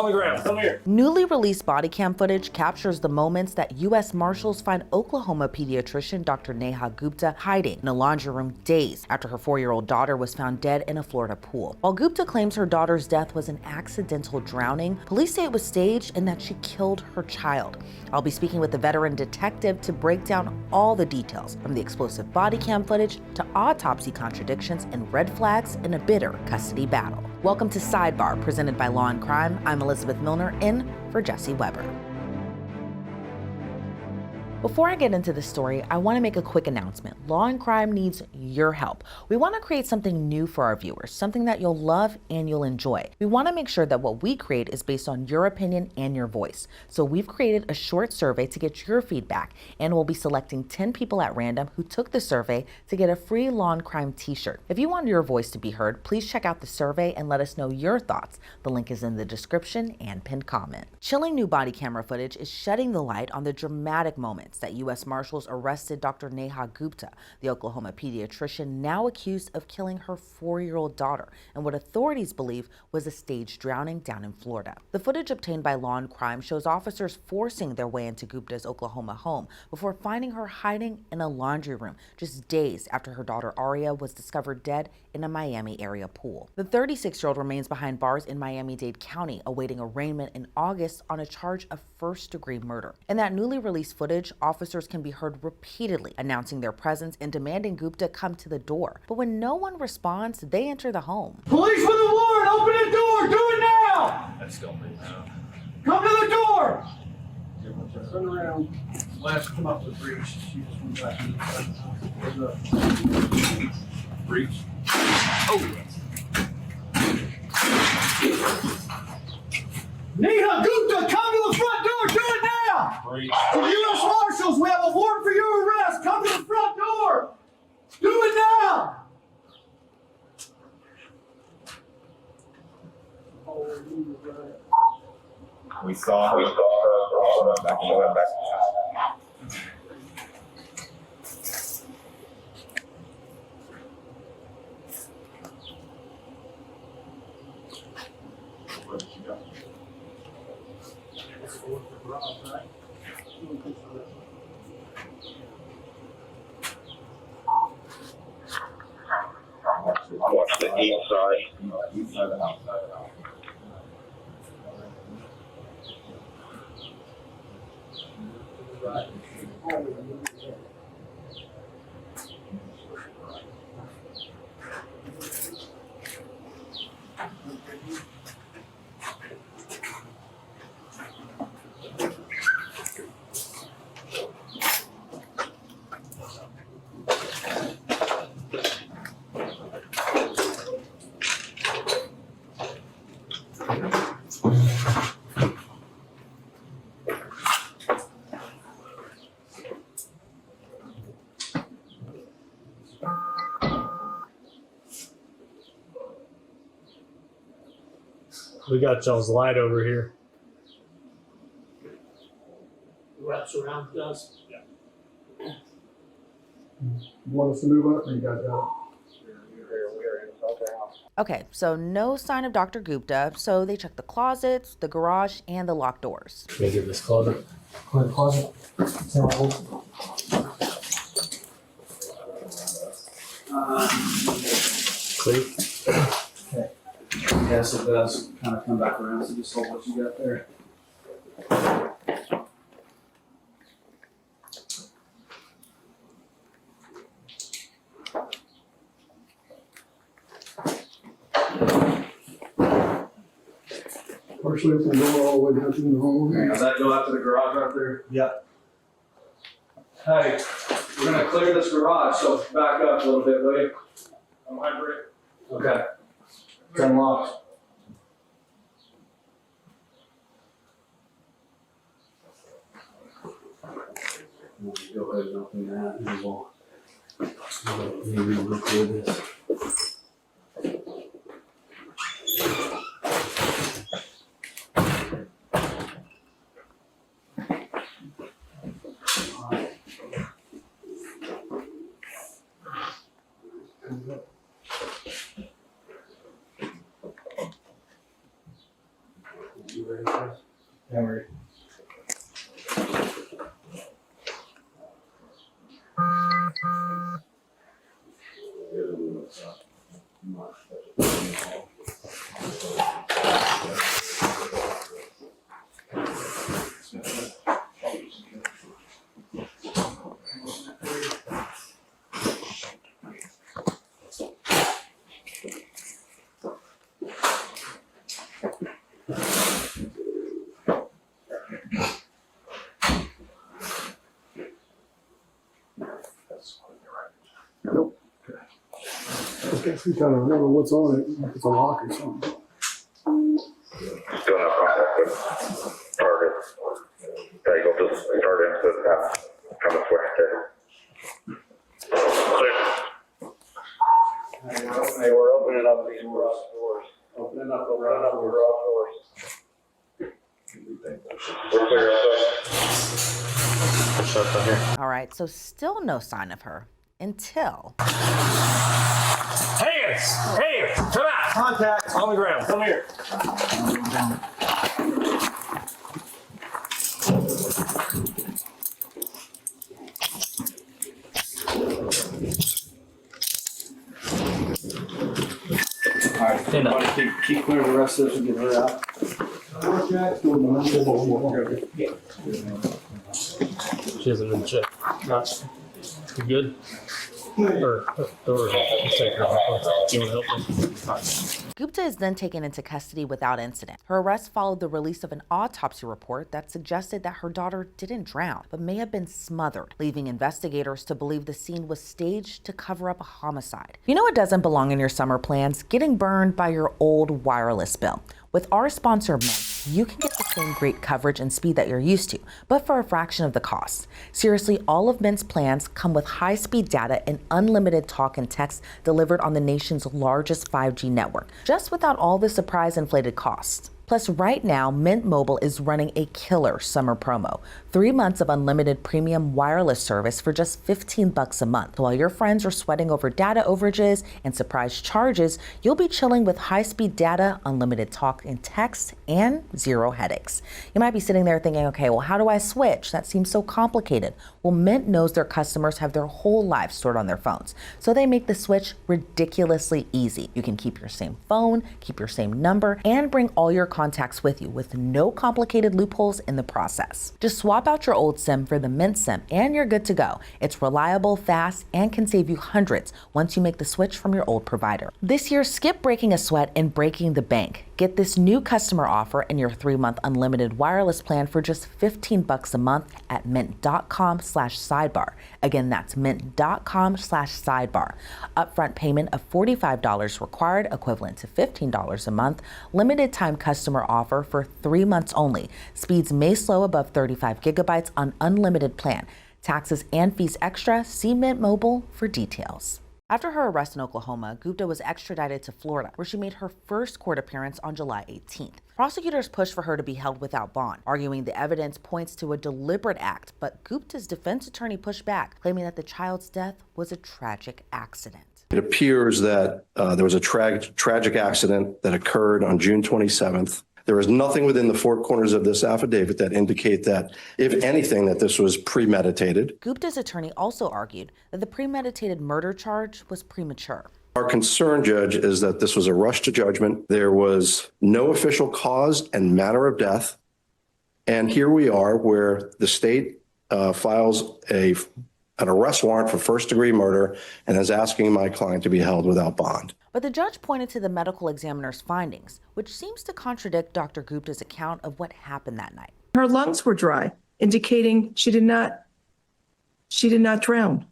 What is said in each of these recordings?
on the ground. Come here. Newly released body cam footage captures the moments that U.S. Marshals find Oklahoma pediatrician Dr. Neha Gupta hiding in a laundry room days after her 4-year-old daughter was found dead in a Florida pool. While Gupta claims her daughter's death was an accidental drowning, police say it was staged and that she killed her child. I'll be speaking with the veteran detective to break down all the details, from the explosive body cam footage to autopsy contradictions and red flags in a bitter custody battle. Welcome to Sidebar, presented by Law&Crime. I'm Elizabeth Millner, in for Jesse Weber. Before I get into the story, I want to make a quick announcement. Law&Crime needs your help. We want to create something new for our viewers, something that you'll love and you'll enjoy. We want to make sure that what we create is based on your opinion and your voice. So we've created a short survey to get your feedback, and we'll be selecting 10 people at random who took the survey to get a free Law&Crime t-shirt. If you want your voice to be heard, please check out the survey and let us know your thoughts. The link is in the description and pinned comment. Chilling new body camera footage is shedding the light on the dramatic moments that U.S. Marshals arrested Dr. Neha Gupta, the Oklahoma pediatrician now accused of killing her 4-year-old daughter in what authorities believe was a staged drowning down in Florida. The footage obtained by Law&Crime shows officers forcing their way into Gupta's Oklahoma home before finding her hiding in a laundry room just days after her daughter Aria was discovered dead in a Miami area pool. The 36-year-old remains behind bars in Miami-Dade County, awaiting arraignment in August on a charge of first-degree murder. In that newly released footage, officers can be heard repeatedly announcing their presence and demanding Gupta come to the door. But when no one responds, they enter the home. Police with a warrant! Open the door! Do it now! That's still me now. Come to the door! Turn around. Last come up with the breach. She just went back in the front. Breach. Oh! Neha Gupta, come to the front door! Do it now! Breach. To U.S. Marshals, we have a warrant for your arrest! Come to the front door! Do it now! We saw her. Back. Where did she go? Watch the east side. East side of the house. We got y'all's light over here. Wraps around us. You want us to move up or you got that? Okay, so no sign of Dr. Gupta, so they check the closets, the garage, and the locked doors. Can I get this closet? Closet. Clear. Okay. Yeah, so it does kind of come back around, so just hold what you got there. Partially open the door all the way down to the home. Does that go out to the garage right there? Yeah. Hey, we're gonna clear this garage, so back up a little bit, will you? On my brick. Okay. It's unlocked. Go ahead and open that and we'll record this. ready for us? Yeah, we're ready. Nope. I guess we kind of remember what's on it, if it's a lock or something. Still no contact with target. They go to the target and put come this way. Hey, we're opening up these garage doors. Opening up the garage doors. We're clear outside. All right, so still no sign of her until. Hands! Hands! Come out! Contact. On the ground. Come here. All right, Stand up. keep clear of the rest of this and get her out. She hasn't been checked. Not. You good? Or let's take her off. Do you want to help me? Gupta is then taken into custody without incident. Her arrest followed the release of an autopsy report that suggested that her daughter didn't drown, but may have been smothered, leaving investigators to believe the scene was staged to cover up a homicide. You know what doesn't belong in your summer plans? Getting burned by your old wireless bill. With our sponsor, Mint, you can get the same great coverage and speed that you're used to, but for a fraction of the cost. Seriously, all of Mint's plans come with high-speed data and unlimited talk and text delivered on the nation's largest 5G network, just without all the surprise inflated costs. Plus, right now, Mint Mobile is running a killer summer promo. 3 months of unlimited premium wireless service for just $15 a month. While your friends are sweating over data overages and surprise charges, you'll be chilling with high-speed data, unlimited talk and text, and zero headaches. You might be sitting there thinking, okay, well, how do I switch? That seems so complicated. Well, Mint knows their customers have their whole lives stored on their phones, so they make the switch ridiculously easy. You can keep your same phone, keep your same number, and bring all your contacts with you with no complicated loopholes in the process. Just swap out your old SIM for the Mint SIM and you're good to go. It's reliable, fast, and can save you hundreds once you make the switch from your old provider. This year, skip breaking a sweat and breaking the bank. Get this new customer offer and your 3-month unlimited wireless plan for just $15 a month at mint.com/sidebar. Again, that's mint.com/sidebar. Upfront payment of $45 required, equivalent to $15 a month. Limited time customer offer for 3 months only. Speeds may slow above 35 gigabytes on unlimited plan. Taxes and fees extra. See Mint Mobile for details. After her arrest in Oklahoma, Gupta was extradited to Florida, where she made her first court appearance on July 18th. Prosecutors pushed for her to be held without bond, arguing the evidence points to a deliberate act, but Gupta's defense attorney pushed back, claiming that the child's death was a tragic accident. It appears that there was a tragic accident that occurred on June 27th. There is nothing within the four corners of this affidavit that indicate that, if anything, that this was premeditated. Gupta's attorney also argued that the premeditated murder charge was premature. Our concern, Judge, is that this was a rush to judgment. There was no official cause and manner of death. And here we are where the state files an arrest warrant for first-degree murder and is asking my client to be held without bond. But the judge pointed to the medical examiner's findings, which seems to contradict Dr. Gupta's account of what happened that night. Her lungs were dry, indicating she did not drown.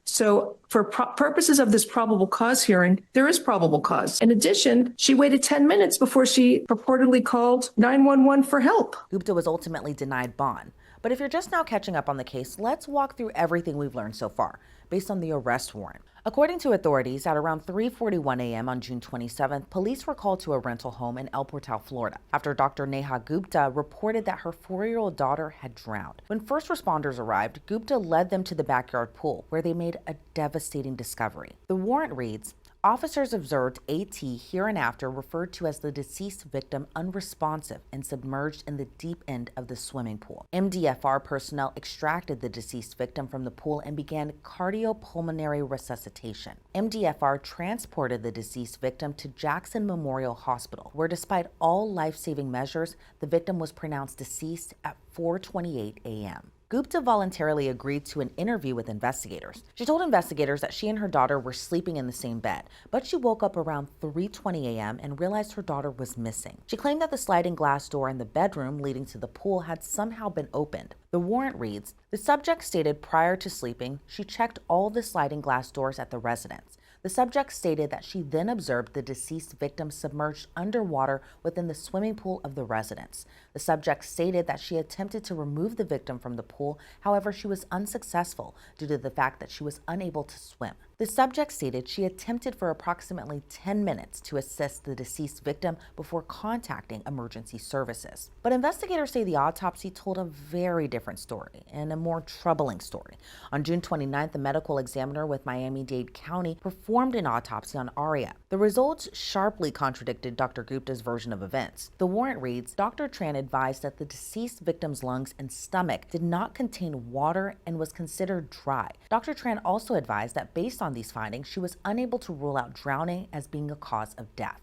So for purposes of this probable cause hearing, there is probable cause. In addition, she waited 10 minutes before she purportedly called 911 for help. Gupta was ultimately denied bond. But if you're just now catching up on the case, let's walk through everything we've learned so far, based on the arrest warrant. According to authorities, at around 3:41 a.m. on June 27th, police were called to a rental home in El Portal, Florida, after Dr. Neha Gupta reported that her 4-year-old daughter had drowned. When first responders arrived, Gupta led them to the backyard pool, where they made a devastating discovery. The warrant reads, Officers observed AT hereinafter referred to as the deceased victim unresponsive and submerged in the deep end of the swimming pool. MDFR personnel extracted the deceased victim from the pool and began cardiopulmonary resuscitation. MDFR transported the deceased victim to Jackson Memorial Hospital, where despite all life-saving measures, the victim was pronounced deceased at 4:28 a.m. Gupta voluntarily agreed to an interview with investigators. She told investigators that she and her daughter were sleeping in the same bed, but she woke up around 3:20 a.m. and realized her daughter was missing. She claimed that the sliding glass door in the bedroom leading to the pool had somehow been opened. The warrant reads, the subject stated prior to sleeping, she checked all the sliding glass doors at the residence. The subject stated that she then observed the deceased victim submerged underwater within the swimming pool of the residence. The subject stated that she attempted to remove the victim from the pool, however, she was unsuccessful due to the fact that she was unable to swim. The subject stated she attempted for approximately 10 minutes to assist the deceased victim before contacting emergency services. But investigators say the autopsy told a very different story and a more troubling story. On June 29th, the medical examiner with Miami-Dade County performed an autopsy on Aria. The results sharply contradicted Dr. Gupta's version of events. The warrant reads, Dr. Tran advised that the deceased victim's lungs and stomach did not contain water and was considered dry. Dr. Tran also advised that based on these findings, she was unable to rule out drowning as being a cause of death.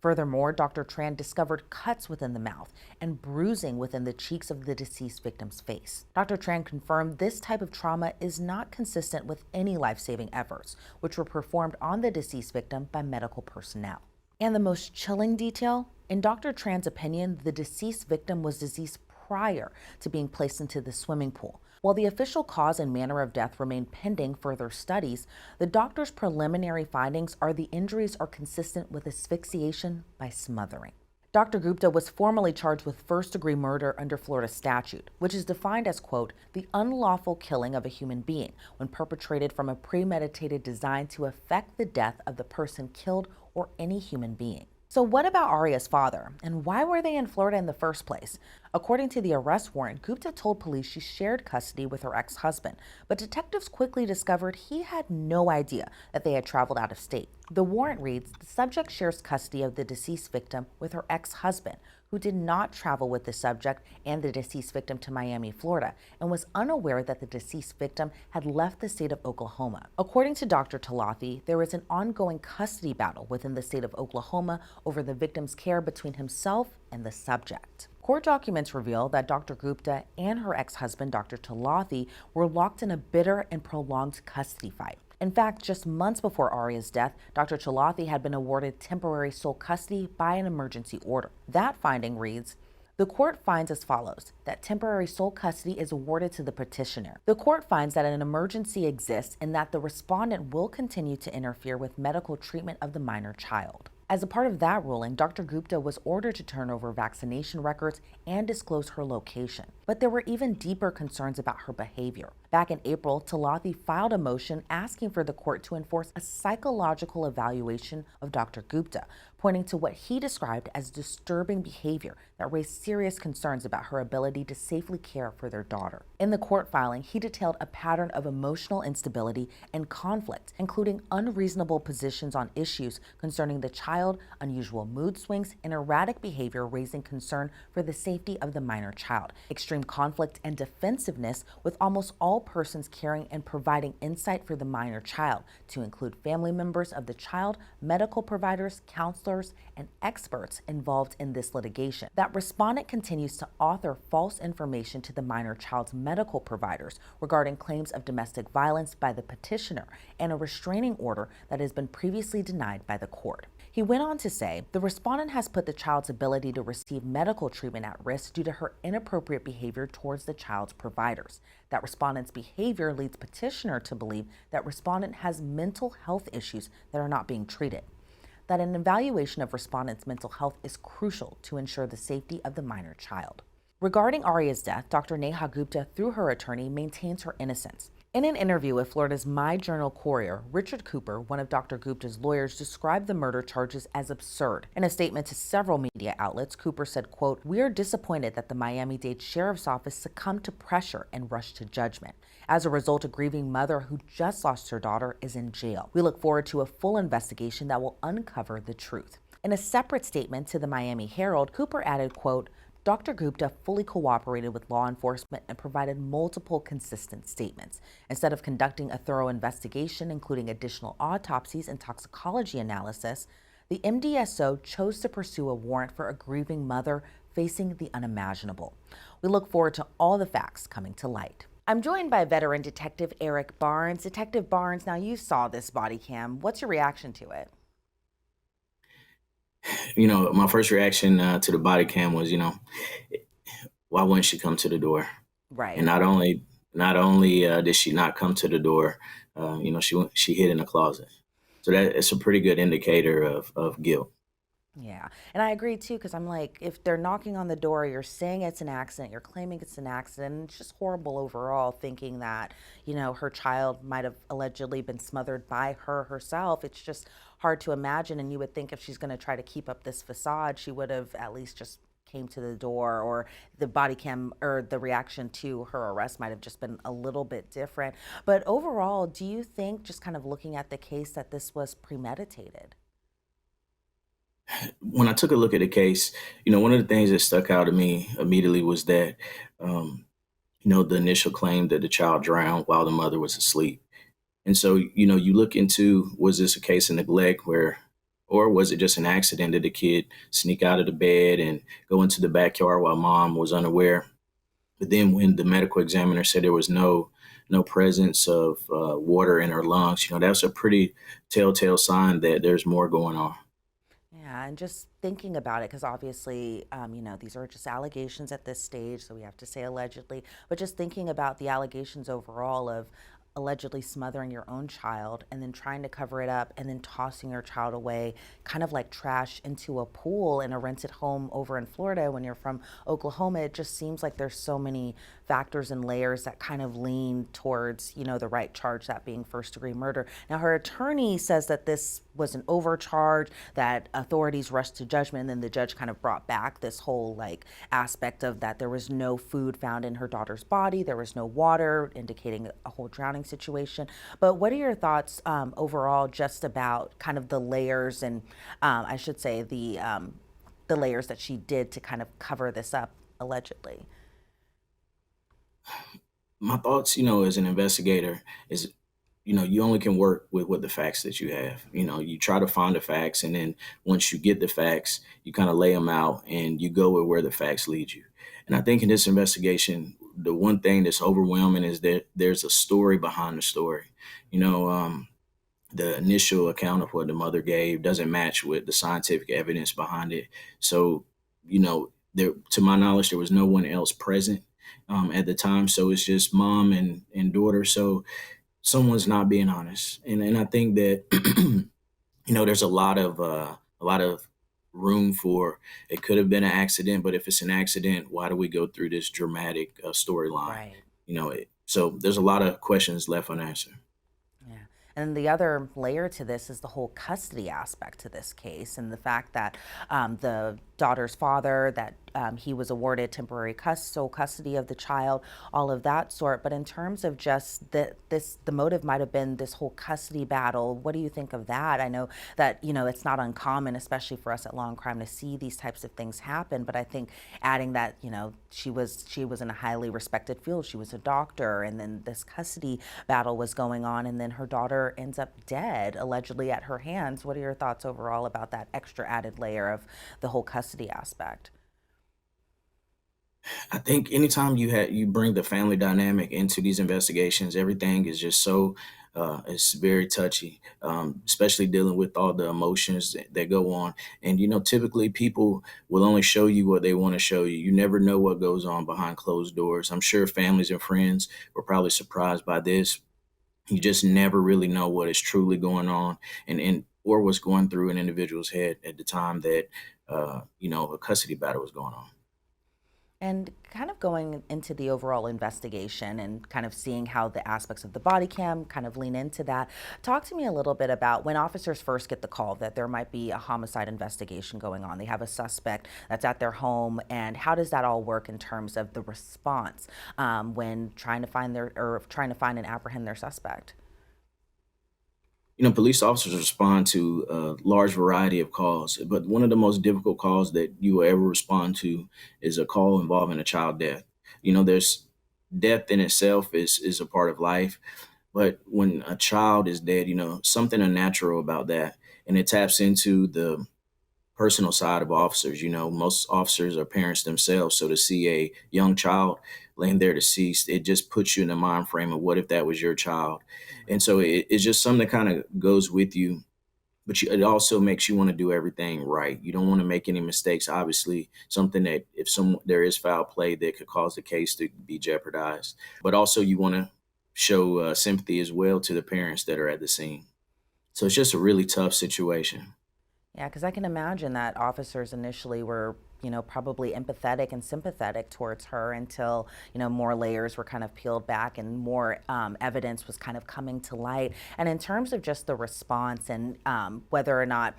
Furthermore, Dr. Tran discovered cuts within the mouth and bruising within the cheeks of the deceased victim's face. Dr. Tran confirmed this type of trauma is not consistent with any life-saving efforts, which were performed on the deceased victim by medical personnel. And the most chilling detail, in Dr. Tran's opinion, the deceased victim was deceased prior to being placed into the swimming pool. While the official cause and manner of death remain pending further studies, the doctor's preliminary findings are the injuries are consistent with asphyxiation by smothering. Dr. Gupta was formally charged with first-degree murder under Florida statute, which is defined as, quote, the unlawful killing of a human being when perpetrated from a premeditated design to effect the death of the person killed or any human being. So what about Aria's father, and why were they in Florida in the first place? According to the arrest warrant, Gupta told police she shared custody with her ex-husband, but detectives quickly discovered he had no idea that they had traveled out of state. The warrant reads, the subject shares custody of the deceased victim with her ex-husband, who did not travel with the subject and the deceased victim to Miami, Florida, and was unaware that the deceased victim had left the state of Oklahoma. According to Dr. Talathi, there is an ongoing custody battle within the state of Oklahoma over the victim's care between himself and the subject. Court documents reveal that Dr. Gupta and her ex-husband, Dr. Talathi, were locked in a bitter and prolonged custody fight. In fact, just months before Aria's death, Dr. Talathi had been awarded temporary sole custody by an emergency order. That finding reads, the court finds as follows, that temporary sole custody is awarded to the petitioner. The court finds that an emergency exists and that the respondent will continue to interfere with medical treatment of the minor child. As a part of that ruling, Dr. Gupta was ordered to turn over vaccination records and disclose her location. But there were even deeper concerns about her behavior. Back in April, Talathi filed a motion asking for the court to enforce a psychological evaluation of Dr. Gupta, pointing to what he described as disturbing behavior that raised serious concerns about her ability to safely care for their daughter. In the court filing, he detailed a pattern of emotional instability and conflict, including unreasonable positions on issues concerning the child, unusual mood swings, and erratic behavior raising concern for the safety of the minor child, extreme conflict and defensiveness with almost all persons caring and providing insight for the minor child, to include family members of the child, medical providers, counselors, and experts involved in this litigation. That respondent continues to author false information to the minor child's medical providers regarding claims of domestic violence by the petitioner and a restraining order that has been previously denied by the court. He went on to say, the respondent has put the child's ability to receive medical treatment at risk due to her inappropriate behavior towards the child's providers. That respondent's behavior leads petitioner to believe that respondent has mental health issues that are not being treated. That an evaluation of respondent's mental health is crucial to ensure the safety of the minor child. Regarding Aria's death, Dr. Neha Gupta, through her attorney, maintains her innocence. In an interview with Florida's My Journal Courier, Richard Cooper, one of Dr. Gupta's lawyers, described the murder charges as absurd. In a statement to several media outlets, Cooper said, quote, "We are disappointed that the Miami-Dade Sheriff's Office succumbed to pressure and rushed to judgment. As a result, a grieving mother who just lost her daughter is in jail. We look forward to a full investigation that will uncover the truth." In a separate statement to the Miami Herald, Cooper added, quote, "Dr. Gupta fully cooperated with law enforcement and provided multiple consistent statements. Instead of conducting a thorough investigation, including additional autopsies and toxicology analysis, the MDSO chose to pursue a warrant for a grieving mother facing the unimaginable. We look forward to all the facts coming to light." I'm joined by veteran detective Eric Barnes. Detective Barnes, now you saw this body cam. What's your reaction to it? My first reaction to the body cam was, why wouldn't she come to the door? Right. And not only did she not come to the door, she hid in the closet. So that it's a pretty good indicator of guilt. Yeah, and I agree too, because I'm like, if they're knocking on the door, you're saying it's an accident, you're claiming it's an accident, and it's just horrible overall, thinking that, her child might have allegedly been smothered by her herself. It's just hard to imagine, and you would think if she's going to try to keep up this facade, she would have at least just came to the door, or the body cam or the reaction to her arrest might have just been a little bit different. But overall, do you think, just kind of looking at the case, that this was premeditated? When I took a look at the case, one of the things that stuck out to me immediately was that, the initial claim that the child drowned while the mother was asleep. And so, you look into, was this a case of neglect or was it just an accident? Did the kid sneak out of the bed and go into the backyard while mom was unaware? But then when the medical examiner said there was no presence of water in her lungs, that's a pretty telltale sign that there's more going on. Yeah, and just thinking about it, because obviously, these are just allegations at this stage, so we have to say allegedly, but just thinking about the allegations overall of allegedly smothering your own child and then trying to cover it up and then tossing your child away, kind of like trash into a pool in a rented home over in Florida when you're from Oklahoma. It just seems like there's so many factors and layers that kind of lean towards, the right charge, that being first-degree murder. Now, her attorney says that this was an overcharge, that authorities rushed to judgment, and then the judge kind of brought back this whole aspect of that there was no food found in her daughter's body, there was no water, indicating a whole drowning situation. But what are your thoughts overall just about kind of the layers and I should say the layers that she did to kind of cover this up allegedly? My thoughts, as an investigator is, you only can work with what the facts that you have. You try to find the facts, and then once you get the facts, you kind of lay them out and you go with where the facts lead you. And I think in this investigation, the one thing that's overwhelming is that there's a story behind the story. The initial account of what the mother gave doesn't match with the scientific evidence behind it. So, to my knowledge, there was no one else present at the time. So it's just mom and daughter. So someone's not being honest. And I think that, there's a lot of room for, it could have been an accident, but if it's an accident, why do we go through this dramatic storyline? Right. So there's a lot of questions left unanswered. Yeah. And the other layer to this is the whole custody aspect to this case, and the fact that the daughter's father, that he was awarded temporary sole custody of the child, all of that sort. But in terms of just the motive might have been this whole custody battle. What do you think of that? I know that, it's not uncommon, especially for us at Law&Crime, to see these types of things happen. But I think adding that, she was in a highly respected field. She was a doctor, and then this custody battle was going on, and then her daughter ends up dead, allegedly at her hands. What are your thoughts overall about that extra added layer of the whole custody aspect? I think anytime you bring the family dynamic into these investigations, everything is just so it's very touchy, especially dealing with all the emotions that go on. And typically people will only show you what they want to show you. You never know what goes on behind closed doors. I'm sure families and friends were probably surprised by this. You just never really know what is truly going on or what's going through an individual's head at the time that a custody battle was going on. And kind of going into the overall investigation and kind of seeing how the aspects of the body cam kind of lean into that, talk to me a little bit about when officers first get the call that there might be a homicide investigation going on. They have a suspect that's at their home, and how does that all work in terms of the response when trying to find and apprehend their suspect? Police officers respond to a large variety of calls, but one of the most difficult calls that you will ever respond to is a call involving a child death. There's death in itself is a part of life, but when a child is dead, something unnatural about that, and it taps into the personal side of officers. Most officers are parents themselves, so to see a young child laying there deceased, it just puts you in the mind frame of what if that was your child. And so it's just something that kind of goes with you, but it also makes you want to do everything right. You don't want to make any mistakes. Obviously, something that if there is foul play that could cause the case to be jeopardized, but also you want to show sympathy as well to the parents that are at the scene. So it's just a really tough situation. Yeah, because I can imagine that officers initially were, probably empathetic and sympathetic towards her until, more layers were kind of peeled back and more evidence was kind of coming to light. And in terms of just the response and whether or not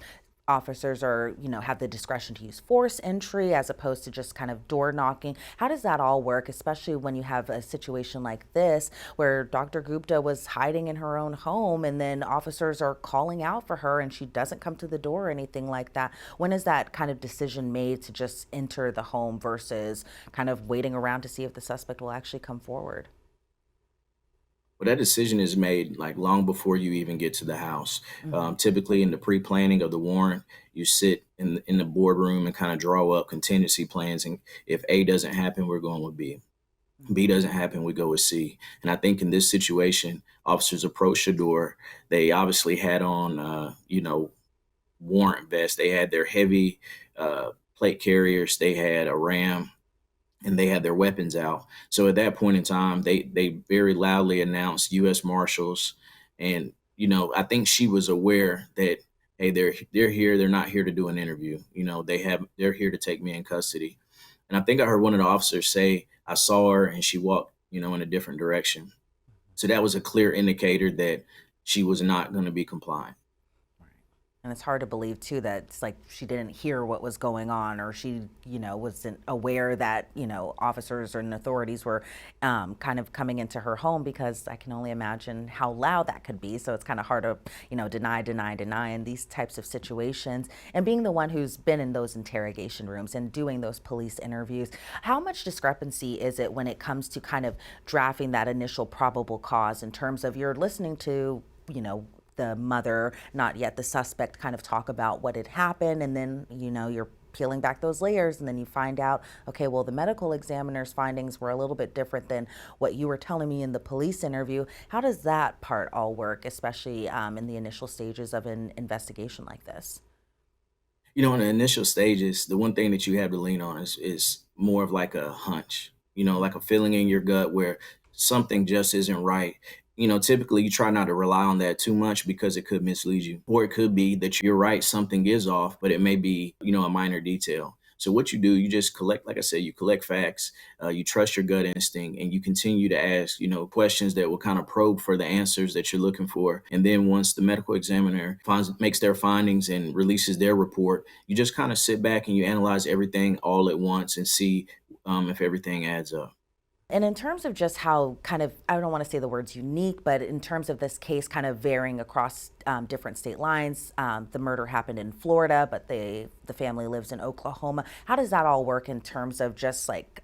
officers are, have the discretion to use force entry as opposed to just kind of door knocking. How does that all work, especially when you have a situation like this where Dr. Gupta was hiding in her own home and then officers are calling out for her and she doesn't come to the door or anything like that? When is that kind of decision made to just enter the home versus kind of waiting around to see if the suspect will actually come forward? Well, that decision is made like long before you even get to the house. Typically in the pre-planning of the warrant, you sit in the boardroom and kind of draw up contingency plans. And if A doesn't happen, we're going with B. B doesn't happen, we go with C. And I think in this situation, officers approached the door. They obviously had on, warrant vests. They had their heavy plate carriers. They had a ram. And they had their weapons out. So at that point in time, they very loudly announced U.S. Marshals. And, I think she was aware that, hey, they're here. They're not here to do an interview. They're here to take me in custody. And I think I heard one of the officers say, I saw her and she walked, in a different direction. So that was a clear indicator that she was not going to be compliant. And it's hard to believe, too, that it's like she didn't hear what was going on or she, wasn't aware that, officers and authorities were kind of coming into her home, because I can only imagine how loud that could be. So it's kind of hard to, deny in these types of situations. And being the one who's been in those interrogation rooms and doing those police interviews, how much discrepancy is it when it comes to kind of drafting that initial probable cause in terms of you're listening to, the mother, not yet the suspect, kind of talk about what had happened, and then you're peeling back those layers and then you find out, okay, well, the medical examiner's findings were a little bit different than what you were telling me in the police interview. How does that part all work, especially in the initial stages of an investigation like this? In the initial stages, the one thing that you have to lean on is more of like a hunch, like a feeling in your gut where something just isn't right. Typically you try not to rely on that too much because it could mislead you, or it could be that you're right, something is off, but it may be, a minor detail. So what you do, you just collect, like I said, you collect facts, you trust your gut instinct, and you continue to ask, questions that will kind of probe for the answers that you're looking for. And then once the medical examiner makes their findings and releases their report, you just kind of sit back and you analyze everything all at once and see if everything adds up. And in terms of just how kind of, I don't want to say the words unique, but in terms of this case kind of varying across different state lines, the murder happened in Florida, but the family lives in Oklahoma. How does that all work in terms of just like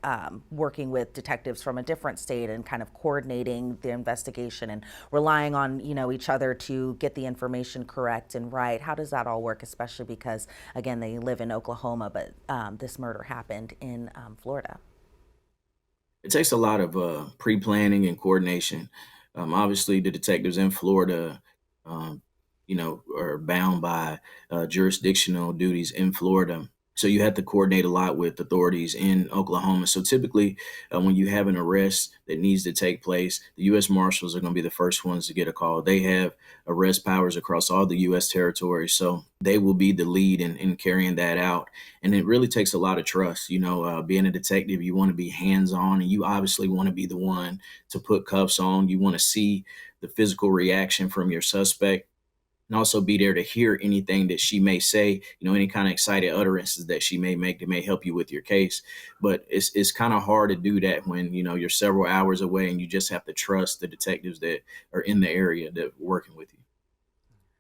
working with detectives from a different state and kind of coordinating the investigation and relying on, each other to get the information correct and right? How does that all work, especially because, again, they live in Oklahoma, but this murder happened in Florida? It takes a lot of pre-planning and coordination. Obviously, the detectives in Florida, are bound by jurisdictional duties in Florida. So you have to coordinate a lot with authorities in Oklahoma. So typically when you have an arrest that needs to take place, the U.S. Marshals are going to be the first ones to get a call. They have arrest powers across all the U.S. territories. So they will be the lead in carrying that out. And it really takes a lot of trust. Being a detective, you want to be hands-on, and you obviously want to be the one to put cuffs on. You want to see the physical reaction from your suspect, and also be there to hear anything that she may say, any kind of excited utterances that she may make that may help you with your case. But it's kind of hard to do that when, you're several hours away and you just have to trust the detectives that are in the area that are working with you.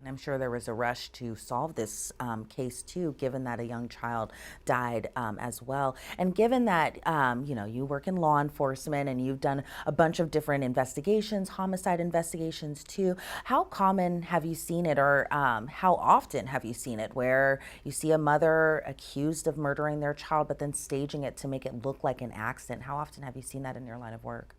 And I'm sure there was a rush to solve this case too, given that a young child died as well. And given that, you work in law enforcement and you've done a bunch of different investigations, homicide investigations too, how common have you seen it, or how often have you seen it, where you see a mother accused of murdering their child, but then staging it to make it look like an accident? How often have you seen that in your line of work?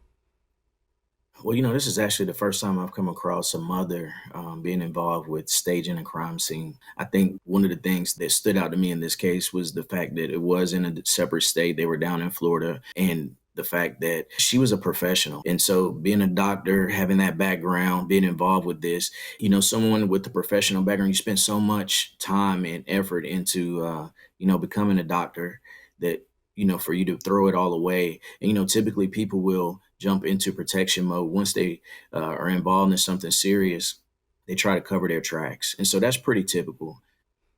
Well, this is actually the first time I've come across a mother being involved with staging a crime scene. I think one of the things that stood out to me in this case was the fact that it was in a separate state. They were down in Florida, and the fact that she was a professional. And so being a doctor, having that background, being involved with this, someone with a professional background, you spend so much time and effort into, becoming a doctor that, for you to throw it all away. And, typically people will jump into protection mode once they are involved in something serious. They try to cover their tracks. And so that's pretty typical.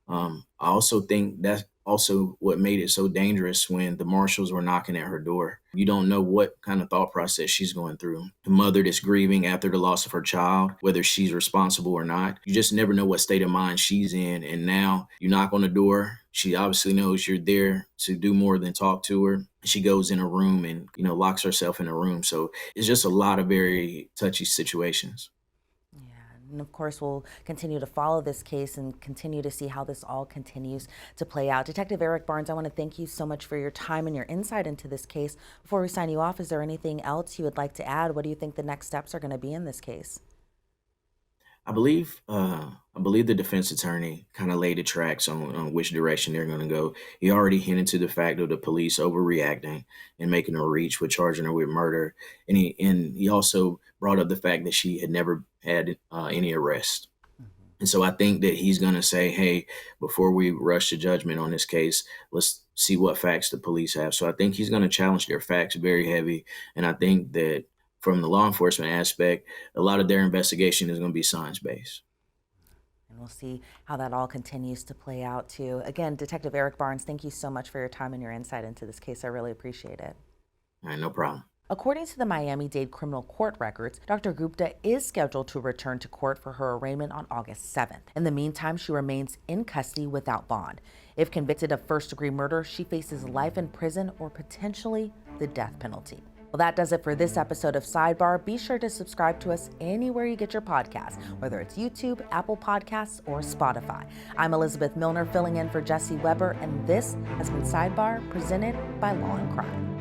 I also think that's also what made it so dangerous when the marshals were knocking at her door. You don't know what kind of thought process she's going through. The mother that's grieving after the loss of her child, whether she's responsible or not, you just never know what state of mind she's in. And now you knock on the door. She obviously knows you're there to do more than talk to her. She goes in a room and, locks herself in a room. So it's just a lot of very touchy situations. And of course, we'll continue to follow this case and continue to see how this all continues to play out. Detective Eric Barnes, I want to thank you so much for your time and your insight into this case. Before we sign you off, is there anything else you would like to add? What do you think the next steps are going to be in this case? I believe the defense attorney kind of laid the tracks on which direction they're going to go. He already hinted to the fact of the police overreacting and making a reach with charging her with murder. And he also brought up the fact that she had never had any arrest. And so I think that he's going to say, hey, before we rush to judgment on this case, let's see what facts the police have. So I think he's going to challenge their facts very heavy. And I think that from the law enforcement aspect, a lot of their investigation is going to be science-based. And we'll see how that all continues to play out too. Again, Detective Eric Barnes, thank you so much for your time and your insight into this case. I really appreciate it. All right, no problem. According to the Miami-Dade criminal court records, Dr. Gupta is scheduled to return to court for her arraignment on August 7th. In the meantime, she remains in custody without bond. If convicted of first-degree murder, she faces life in prison or potentially the death penalty. Well, that does it for this episode of Sidebar. Be sure to subscribe to us anywhere you get your podcasts, whether it's YouTube, Apple Podcasts, or Spotify. I'm Elizabeth Millner, filling in for Jesse Weber, and this has been Sidebar, presented by Law&Crime.